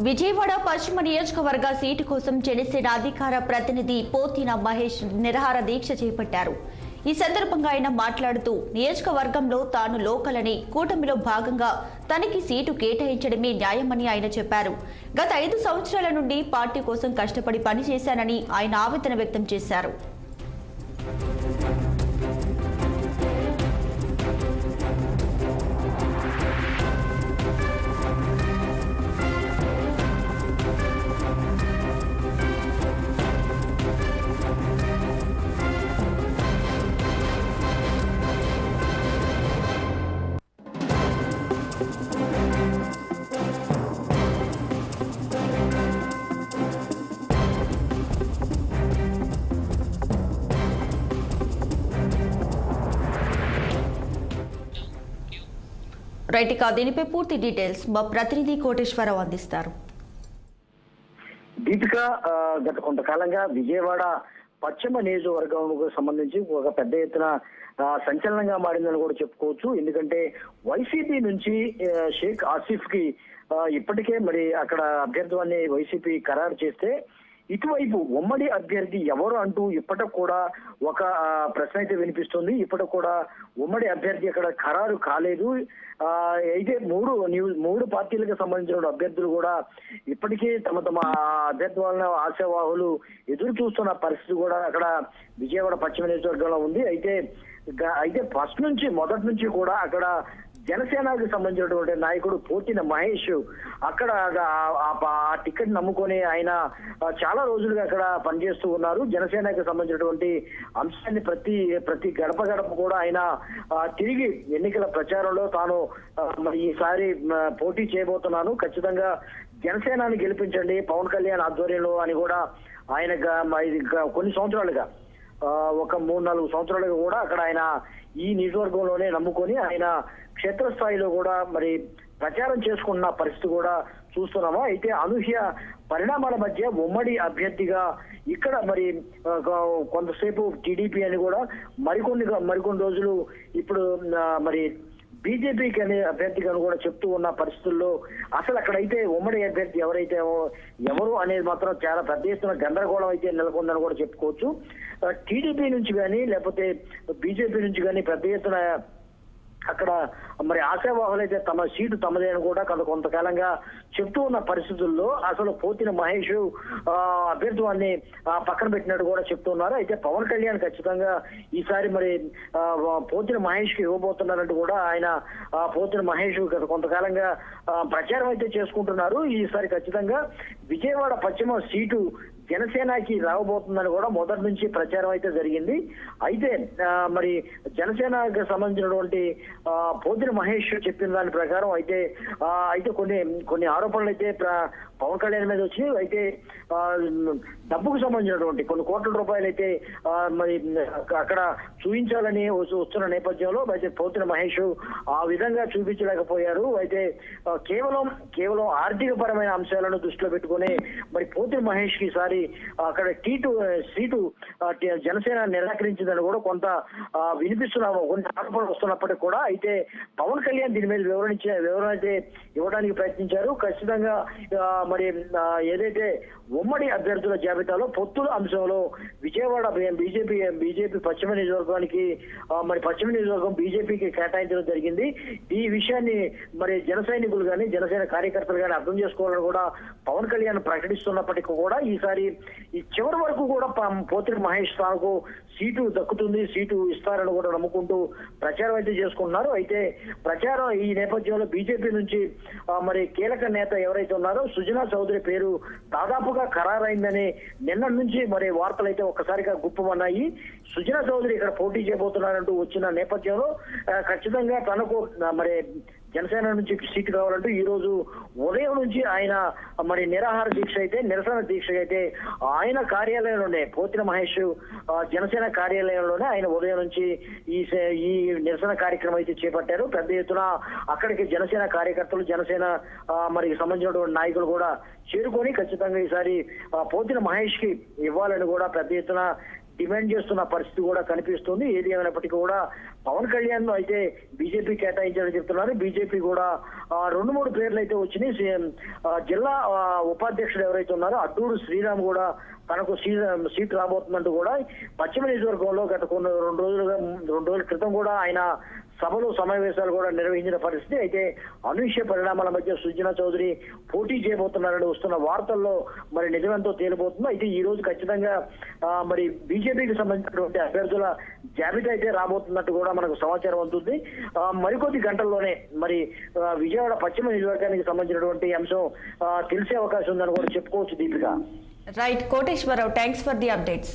విజయవాడ పశ్చిమ నియోజకవర్గ సీటు కోసం జనసేన అధికార ప్రతినిధి పోతిన మహేష్ నిరాహార దీక్ష చేపట్టారు. ఈ సందర్భంగా ఆయన మాట్లాడుతూ నియోజకవర్గంలో తాను లోకల్ అని, కూటమిలో భాగంగా తనకి సీటు కేటాయించడమే న్యాయమని ఆయన చెప్పారు. గత 5 సంవత్సరాల నుండి పార్టీ కోసం కష్టపడి పనిచేశానని ఆయన ఆవేదన వ్యక్తం చేశారు. రైట్, ఇక దీనిపై పూర్తి డీటెయిల్స్ మా ప్రతినిధి కోటేశ్వరరావు అందిస్తారు. దీపిక, గత కొంతకాలంగా విజయవాడ పశ్చిమ నియోజకవర్గంకు సంబంధించి ఒక పెద్ద ఎత్తున సంచలనంగా మారిందని కూడా చెప్పుకోవచ్చు. ఎందుకంటే వైసీపీ నుంచి షేక్ ఆసిఫ్ కి ఇప్పటికే మరి అక్కడ అభ్యర్థుల్ని వైసీపీ ఖరారు చేస్తే, ఇటువైపు ఉమ్మడి అభ్యర్థి ఎవరు అంటూ ఇప్పటికి కూడా ఒక ప్రశ్న అయితే వినిపిస్తుంది. ఇప్పటికి కూడా ఉమ్మడి అభ్యర్థి అక్కడ ఖరారు కాలేదు. అయితే మూడు పార్టీలకు సంబంధించిన అభ్యర్థులు కూడా ఇప్పటికీ తమ అభ్యర్థులను ఆశావాహులు ఎదురు చూస్తున్న పరిస్థితి కూడా అక్కడ విజయవాడ పశ్చిమ నియోజకవర్గంలో ఉంది. అయితే మొదటి నుంచి కూడా అక్కడ జనసేనకు సంబంధించినటువంటి నాయకుడు పోతిన మహేష్ అక్కడ ఆ టికెట్ నమ్ముకొని ఆయన చాలా రోజులుగా అక్కడ పనిచేస్తూ ఉన్నారు. జనసేనకు సంబంధించినటువంటి అంశాన్ని ప్రతి గడప కూడా ఆయన తిరిగి ఎన్నికల ప్రచారంలో తాను ఈసారి పోటీ చేయబోతున్నాను, ఖచ్చితంగా జనసేనని గెలిపించండి పవన్ కళ్యాణ్ ఆధ్వర్యంలో అని కూడా ఆయన కొన్ని సంవత్సరాలుగా ఒక 3-4 సంవత్సరాలుగా కూడా అక్కడ ఆయన ఈ నియోజకవర్గంలోనే నమ్ముకొని ఆయన క్షేత్రస్థాయిలో కూడా మరి ప్రచారం చేసుకున్న పరిస్థితి కూడా చూస్తున్నాము. అయితే అనూహ్య పరిణామాల మధ్య ఉమ్మడి అభ్యర్థిగా ఇక్కడ మరి కొంతసేపు టీడీపీ అని కూడా మరికొన్ని రోజులు ఇప్పుడు మరి బీజేపీకి అనే అభ్యర్థిగా కూడా చెప్తూ ఉన్న పరిస్థితుల్లో అసలు అక్కడైతే ఉమ్మడి అభ్యర్థి ఎవరు అనేది మాత్రం చాలా పెద్ద ఎత్తున గందరగోళం అయితే నెలకొందని కూడా చెప్పుకోవచ్చు. టీడీపీ నుంచి కానీ లేకపోతే బీజేపీ నుంచి కానీ పెద్ద ఎత్తున అక్కడ మరి ఆశావాహులు అయితే తమ సీటు తమదే అని కూడా కొంతకాలంగా చెప్తూ ఉన్న పరిస్థితుల్లో అసలు పోతిన మహేష్ అభ్యర్థువాన్ని పక్కన పెట్టినట్టు కూడా చెప్తున్నారు. అయితే పవన్ కళ్యాణ్ ఖచ్చితంగా ఈసారి మరి పోతిన మహేష్ కి ఇవ్వబోతున్నారంటూ కూడా ఆయన పోతిన మహేష్ గత కొంతకాలంగా ప్రచారం అయితే చేసుకుంటున్నారు. ఈసారి ఖచ్చితంగా విజయవాడ పశ్చిమ సీటు జనసేనకి రావబోతుందని కూడా మొదటి నుంచి ప్రచారం అయితే జరిగింది. అయితే మరి జనసేనకు సంబంధించినటువంటి పోతిన మహేష్ చెప్పిన దాని ప్రకారం అయితే కొన్ని ఆరోపణలు అయితే పవన్ కళ్యాణ్ మీద వచ్చినాయి. అయితే డబ్బుకు సంబంధించినటువంటి కొన్ని కోట్ల రూపాయలు అయితే మరి అక్కడ చూపించాలని వస్తున్న నేపథ్యంలో అయితే పోతిన మహేష్ ఆ విధంగా చూపించలేకపోయారు. అయితే కేవలం ఆర్థిక పరమైన అంశాలను దృష్టిలో పెట్టుకుని మరి పోతిన మహేష్ కి ఈసారి అక్కడ సీటు జనసేన నిరాకరించిందని కూడా కొంత వినిపిస్తున్నాము, కొన్ని ఆరోపణలు వస్తున్నప్పటికీ కూడా. అయితే పవన్ కళ్యాణ్ దీని మీద వివరణ అయితే ఇవ్వడానికి ప్రయత్నించారు. ఖచ్చితంగా మరి ఏదైతే ఉమ్మడి అభ్యర్థుల జాబితాలో పొత్తుల అంశంలో విజయవాడ బీజేపీ పశ్చిమ నియోజకవర్గానికి మరి పశ్చిమ నియోజకవర్గం బీజేపీకి కేటాయించడం జరిగింది. ఈ విషయాన్ని మరి జన సైనికులు కానీ జనసేన కార్యకర్తలు కానీ అర్థం చేసుకోవాలని కూడా పవన్ కళ్యాణ్ ప్రకటిస్తున్నప్పటికీ కూడా ఈసారి ఈ చివరి వరకు కూడా పోతిన మహేష్ తనకు సీటు దక్కుతుంది, సీటు ఇస్తారని కూడా నమ్ముకుంటూ ప్రచారం అయితే చేసుకుంటున్నారు. అయితే ప్రచారం ఈ నేపథ్యంలో బీజేపీ నుంచి మరి కీలక నేత ఎవరైతే ఉన్నారో సుజనా చౌదరి పేరు దాదాపుగా ఖరారైందని నిన్న నుంచి మరి వార్తలు అయితే ఒక్కసారిగా గుప్పమన్నాయి. సుజనా చౌదరి ఇక్కడ పోటీ చేయబోతున్నారంటూ వచ్చిన నేపథ్యంలో ఖచ్చితంగా తనకు మరి జనసేన నుంచి సీటు కావాలంటూ ఈ రోజు ఉదయం నుంచి ఆయన మరి నిరసన దీక్ష అయితే ఆయన కార్యాలయంలోనే పోతిన మహేష్ జనసేన కార్యాలయంలోనే ఆయన ఉదయం నుంచి ఈ నిరసన కార్యక్రమం అయితే చేపట్టారు. పెద్ద ఎత్తున అక్కడికి జనసేన కార్యకర్తలు జనసేన మరి సంబంధించినటువంటి నాయకులు కూడా చేరుకొని ఖచ్చితంగా ఈసారి పోతిన మహేష్ కి ఇవ్వాలని కూడా పెద్ద ఎత్తున డిమాండ్ చేస్తున్న పరిస్థితి కూడా కనిపిస్తుంది. ఏది ఏమైనప్పటికీ కూడా పవన్ కళ్యాణ్ అయితే బీజేపీ కేటాయించాలని చెప్తున్నారు. బీజేపీ కూడా 2-3 పేర్లు అయితే వచ్చినాయి. జిల్లా ఉపాధ్యక్షుడు ఎవరైతే ఉన్నారో అడ్డూరు శ్రీరామ్ కూడా తనకు సీట్ రాబోతుందంటూ కూడా పశ్చిమ నియోజకవర్గంలో గత 2 రోజుల క్రితం కూడా ఆయన సభలు సమావేశాలు కూడా నిర్వహించిన పరిస్థితి. అయితే అనూహ్య పరిణామాల మధ్య సుజనా చౌదరి పోటీ చేయబోతున్నారని వస్తున్న వార్తల్లో మరి నిజమెంతో తేలిపోతుంది. అయితే ఈ రోజు ఖచ్చితంగా మరి బీజేపీకి సంబంధించినటువంటి అభ్యర్థుల జాబితా అయితే రాబోతున్నట్టు కూడా మనకు సమాచారం అందుతుంది. మరికొద్ది గంటల్లోనే మరి విజయవాడ పశ్చిమ నియోజకవర్గానికి సంబంధించినటువంటి అంశం తెలిసే అవకాశం ఉందని కూడా చెప్పుకోవచ్చు. Deepika. Right Koteswararao, thanks for the updates.